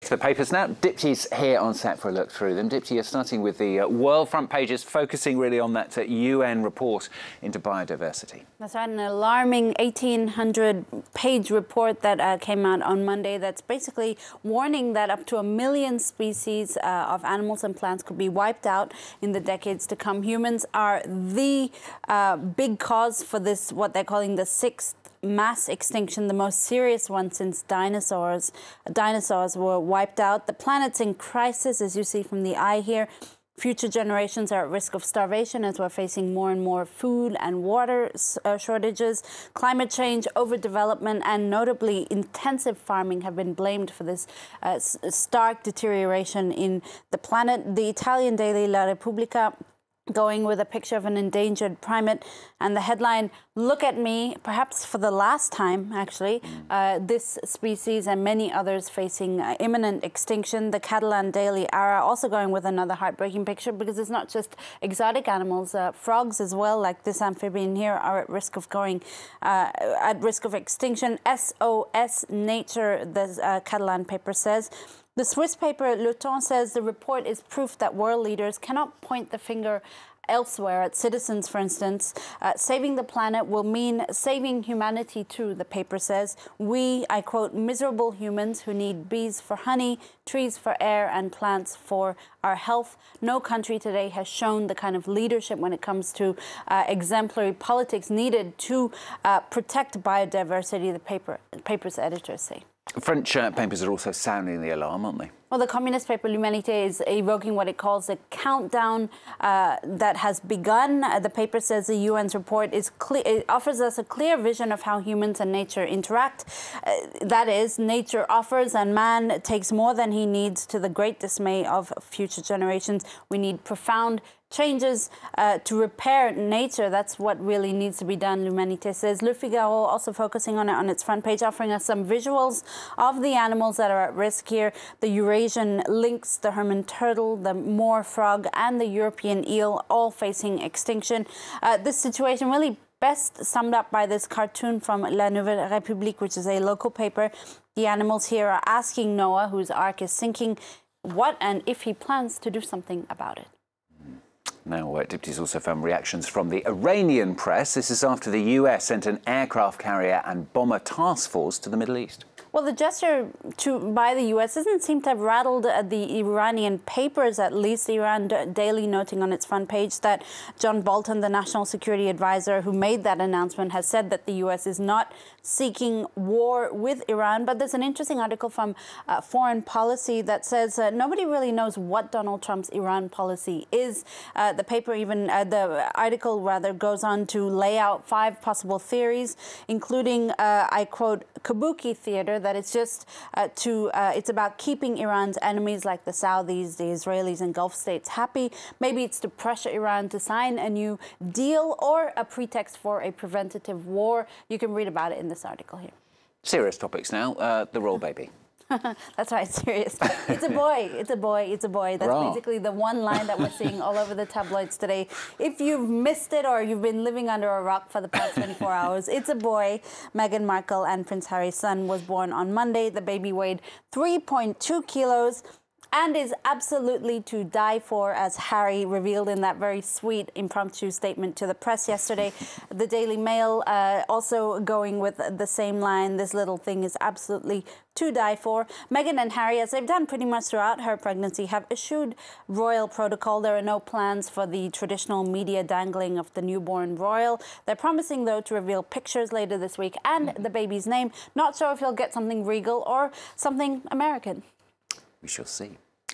To the papers now. Dipty's here on set for a look through them. Dipty, you're starting with the world front pages, focusing really on that UN report into biodiversity. That's right, an alarming 1,800-page report that came out on Monday that's basically warning that up to 1 million species of animals and plants could be wiped out in the decades to come. Humans are the big cause for this, what they're calling the sixth mass extinction, the most serious one since dinosaurs were wiped out. The planet's in crisis, as you see from the eye here. Future generations are at risk of starvation as we're facing more and more food and water shortages. Climate change, overdevelopment, and notably intensive farming have been blamed for this stark deterioration in the planet. The Italian daily La Repubblica going with a picture of an endangered primate and the headline, "Look at me," perhaps for the last time, actually, this species and many others facing imminent extinction. The Catalan daily Ara also going with another heartbreaking picture because it's not just exotic animals, frogs as well, like this amphibian here, are at risk of going, at risk of extinction. SOS Nature, the Catalan paper says. The Swiss paper Le Temps says the report is proof that world leaders cannot point the finger elsewhere at citizens, for instance. Saving the planet will mean saving humanity too, the paper says. We, I quote, miserable humans who need bees for honey, trees for air, and plants for our health. No country today has shown the kind of leadership when it comes to exemplary politics needed to protect biodiversity, the paper's editors say. French papers are also sounding the alarm, aren't they? Well, the communist paper L'Humanité is evoking what it calls a countdown that has begun. The paper says the UN's report is clear. It offers us a clear vision of how humans and nature interact. That is, nature offers and man takes more than he needs to the great dismay of future generations. We need profound changes to repair nature. That's what really needs to be done, L'Humanité says. Le Figaro also focusing on it on its front page, offering us some visuals of the animals that are at risk here. The Eurasian lynx, the Herman turtle, the moor frog, and the European eel, all facing extinction. This situation really best summed up by this cartoon from La Nouvelle République, which is a local paper. The animals here are asking Noah, whose ark is sinking, what and if he plans to do something about it. Now, Dipty's also found reactions from the Iranian press. This is after the US sent an aircraft carrier and bomber task force to the Middle East. Well, the gesture by the U.S. doesn't seem to have rattled the Iranian papers, at least. Iran Daily noting on its front page that John Bolton, the national security advisor who made that announcement, has said that the U.S. is not seeking war with Iran. But there's an interesting article from Foreign Policy that says nobody really knows what Donald Trump's Iran policy is. The paper even, the article rather, goes on to lay out 5 possible theories, including, I quote, Kabuki theater, that it's just it's about keeping Iran's enemies like the Saudis, the Israelis, and Gulf states happy. Maybe it's to pressure Iran to sign a new deal or a pretext for a preventative war. You can read about it in this article here. Serious topics now. The royal baby. That's right, serious. It's a boy, it's a boy, it's a boy. That's basically the one line that we're seeing all over the tabloids today. If you've missed it or you've been living under a rock for the past 24 hours, it's a boy. Meghan Markle and Prince Harry's son was born on Monday. The baby weighed 3.2 kilos. And is absolutely to die for, as Harry revealed in that very sweet impromptu statement to the press yesterday. The Daily Mail also going with the same line, this little thing is absolutely to die for. Meghan and Harry, as they've done pretty much throughout her pregnancy, have eschewed royal protocol. There are no plans for the traditional media dangling of the newborn royal. They're promising, though, to reveal pictures later this week and the baby's name. Not sure if he'll get something regal or something American. We shall see.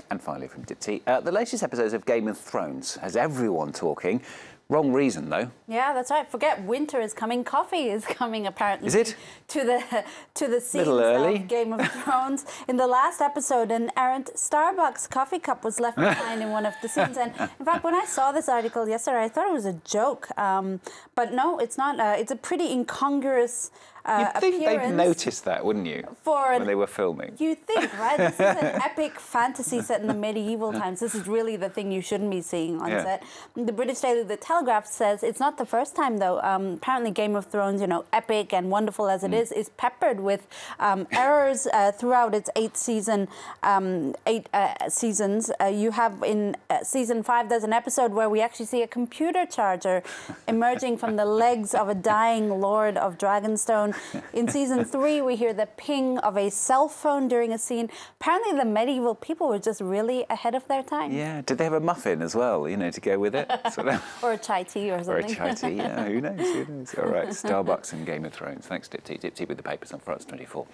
And finally from Dipty, the latest episodes of Game of Thrones has everyone talking. Wrong reason, though. Yeah, that's right. Forget winter is coming. Coffee is coming, apparently. Is it? To the scenes of Game of Thrones. In the last episode, an errant Starbucks coffee cup was left behind in one of the scenes. And in fact, when I saw this article yesterday, I thought it was a joke. But no, it's not. It's a pretty incongruous You'd think they'd appearance. noticed that, wouldn't you? When they were filming. You think, right? This is an epic fantasy set in the medieval times. This is really the thing you shouldn't be seeing on set. The British daily The Telegraph says it's not the first time, though. Apparently Game of Thrones, you know, epic and wonderful as it is peppered with errors throughout its 8 seasons. You have in season 5, there's an episode where we actually see a computer charger emerging from the legs of a dying Lord of Dragonstone. In season 3, we hear the ping of a cell phone during a scene. Apparently the medieval people were just really ahead of their time. Yeah. Did they have a muffin as well, you know, to go with it? Or a chai tea or something. Or a chai tea, yeah, who knows, who knows. All right, Starbucks and Game of Thrones. Thanks, Dipti. Dipti with the papers on France 24.